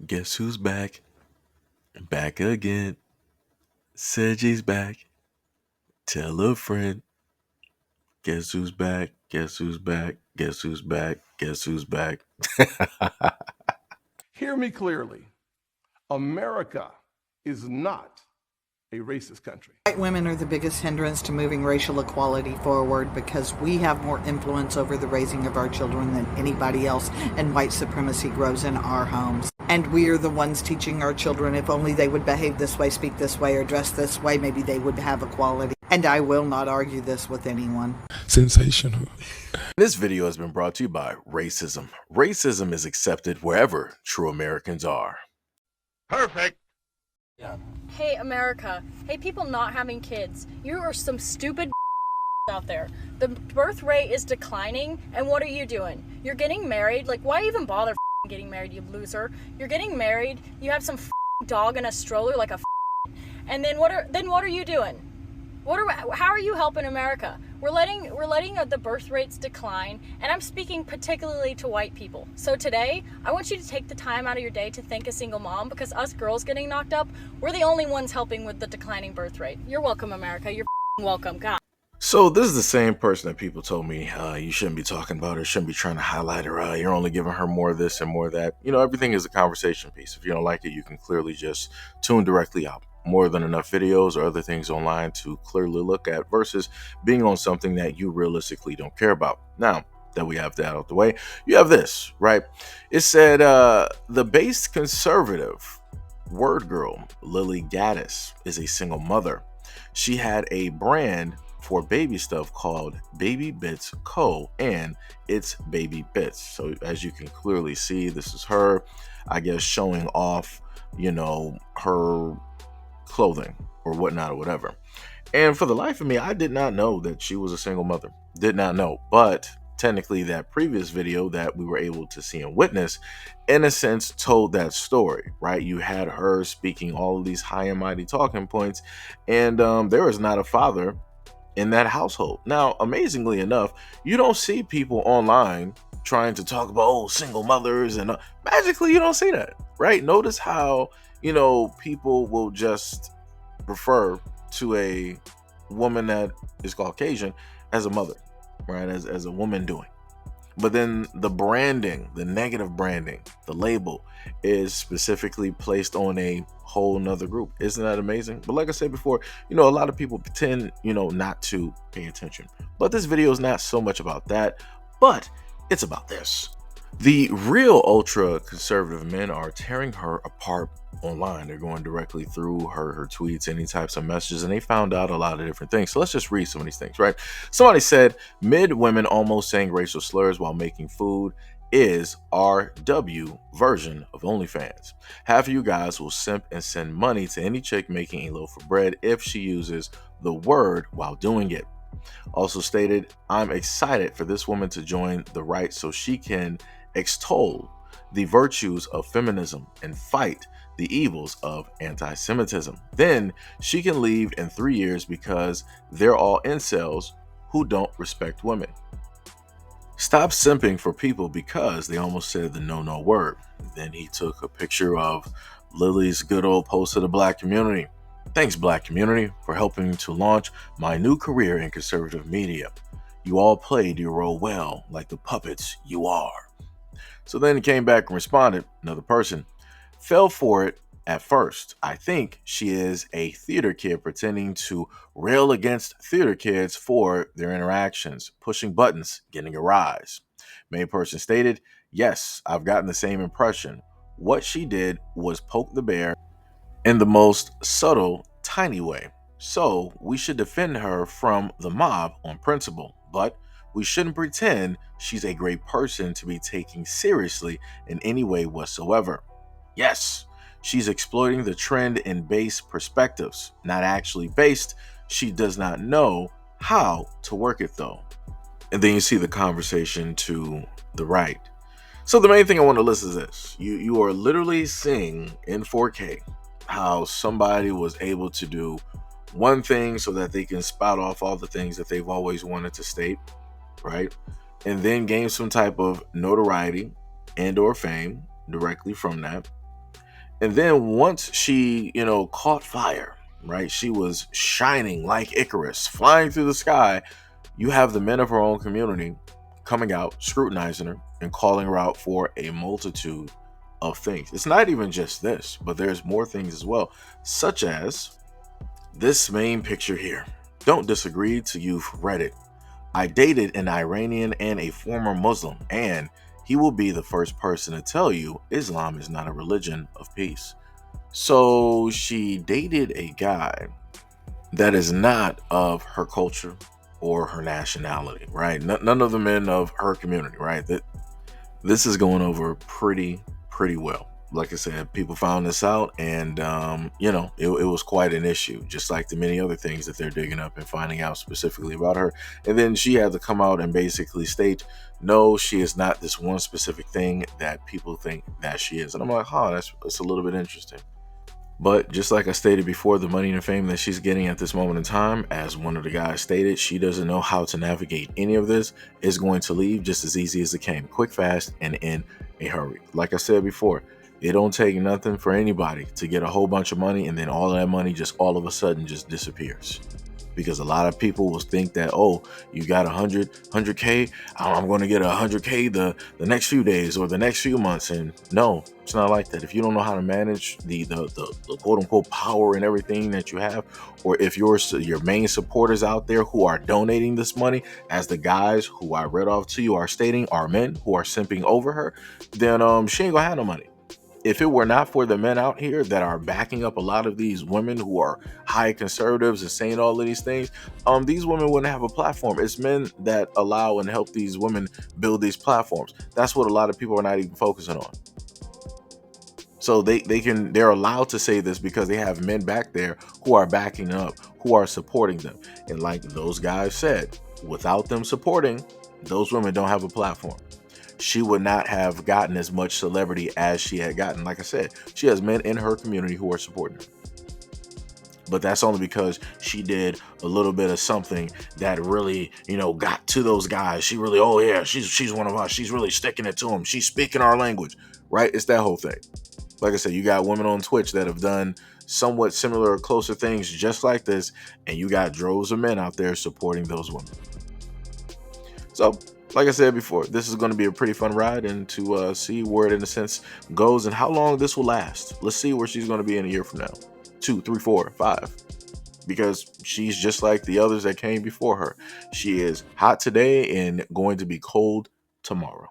Guess who's back? Back again. Seiji's back. Tell a friend. Guess who's back? Guess who's back? Guess who's back? Guess who's back? Hear me clearly. America is not a racist country. White women are the biggest hindrance to moving racial equality forward because we have more influence over the raising of our children than anybody else, and white supremacy grows in our homes. And we are the ones teaching our children if only they would behave this way, speak this way, or dress this way, maybe they would have equality. And I will not argue this with anyone. Sensational. This video has been brought to you by racism. Racism is accepted wherever true Americans are. Perfect. Hey, America. Hey, people not having kids. You are some stupid out there. The birth rate is declining, and what are you doing? You're getting married. Like, why even bother getting married, you loser? You're getting married. You have some dog in a stroller, like a and then what are you doing? How are you helping America? We're letting the birth rates decline, and I'm speaking particularly to white people. So today, I want you to take the time out of your day to thank a single mom, because us girls getting knocked up, we're the only ones helping with the declining birth rate. You're welcome, America. You're welcome. God. So this is the same person that people told me you shouldn't be talking about her, shouldn't be trying to highlight her. You're only giving her more of this and more of that. You know, everything is a conversation piece. If you don't like it, you can clearly just tune directly out. More than enough videos or other things online to clearly look at versus being on something that you realistically don't care about. Now that we have that out the way, you have this, right? It said the base conservative word girl, Lily Gaddis, is a single mother. She had a brand for baby stuff called Baby Bits Co. and it's Baby Bits. So as you can clearly see, this is her, I guess, showing off, you know, her clothing or whatnot or whatever. And for the life of me, I did not know that she was a single mother. Did not know. But technically that previous video that we were able to see and witness, in a sense, told that story, right? You had her speaking all of these high and mighty talking points, and there is not a father in that household. Now, amazingly enough, you don't see people online trying to talk about single mothers, and magically you don't see that, right? Notice how, you know, people will just refer to a woman that is Caucasian as a mother, right? As a woman doing. But then the branding, the negative branding, the label is specifically placed on a whole nother group. Isn't that amazing? But like I said before, you know, a lot of people pretend, you know, not to pay attention. But this video is not so much about that, but it's about this. The real ultra conservative men are tearing her apart online. They're going directly through her tweets, any types of messages, and they found out a lot of different things. So let's just read some of these things, right? Somebody said, mid women almost saying racial slurs while making food is RW version of OnlyFans. Half of you guys will simp and send money to any chick making a loaf of bread if she uses the word while doing it. Also stated, I'm excited for this woman to join the right so she can extol the virtues of feminism and fight the evils of anti-Semitism. Then she can leave in 3 years because they're all incels who don't respect women. Stop simping for people because they almost said the no word. Then he took a picture of Lily's good old post to the black community. Thanks, black community, for helping to launch my new career in conservative media. You all played your role well, like the puppets you are. So then he came back and responded, another person, fell for it at first. I think she is a theater kid pretending to rail against theater kids for their interactions, pushing buttons, getting a rise. Main person stated, yes, I've gotten the same impression. What she did was poke the bear in the most subtle, tiny way. So we should defend her from the mob on principle, but we shouldn't pretend she's a great person to be taken seriously in any way whatsoever. Yes, she's exploiting the trend in base perspectives, not actually based. She does not know how to work it though. And then you see the conversation to the right. So the main thing I want to list is this. You are literally seeing in 4K how somebody was able to do one thing so that they can spout off all the things that they've always wanted to state, right? And then gain some type of notoriety and or fame directly from that. And then once she, caught fire, right? She was shining like Icarus, flying through the sky. You have the men of her own community coming out, scrutinizing her, and calling her out for a multitude of things. It's not even just this, but there's more things as well, such as this main picture here. Don't disagree till you've read it. I dated an Iranian and a former Muslim, and he will be the first person to tell you Islam is not a religion of peace. So she dated a guy that is not of her culture or her nationality, right? None of the men of her community, right? This is going over pretty well. Like I said, people found this out, and it was quite an issue, just like the many other things that they're digging up and finding out specifically about her. And then she had to come out and basically state, no, she is not this one specific thing that people think that she is. And I'm like, that's a little bit interesting. But just like I stated before, the money and fame that she's getting at this moment in time, as one of the guys stated, she doesn't know how to navigate any of this. Is going to leave just as easy as it came, quick, fast, and in a hurry. Like I said before, it don't take nothing for anybody to get a whole bunch of money, and then all of that money just all of a sudden just disappears. Because a lot of people will think that, oh, you got 100K, I'm going to get 100K the next few days or the next few months. And no, it's not like that. If you don't know how to manage the quote unquote power and everything that you have, or if your main supporters out there who are donating this money, as the guys who I read off to you are stating, are men who are simping over her, then she ain't gonna have no money. If it were not for the men out here that are backing up a lot of these women who are high conservatives and saying all of these things, these women wouldn't have a platform. It's men that allow and help these women build these platforms. That's what a lot of people are not even focusing on. So they're allowed to say this because they have men back there who are backing up, who are supporting them. And like those guys said, without them supporting, those women don't have a platform. She would not have gotten as much celebrity as she had gotten. Like I said, she has men in her community who are supporting her. But that's only because she did a little bit of something that really, got to those guys. She really, oh yeah, she's one of us. She's really sticking it to them. She's speaking our language, right? It's that whole thing. Like I said, you got women on Twitch that have done somewhat similar or closer things just like this, and you got droves of men out there supporting those women. So, like I said before, this is going to be a pretty fun ride, and to see where it, in a sense, goes and how long this will last. Let's see where she's going to be in a year from now. 2, 3, 4, 5. Because she's just like the others that came before her. She is hot today and going to be cold tomorrow.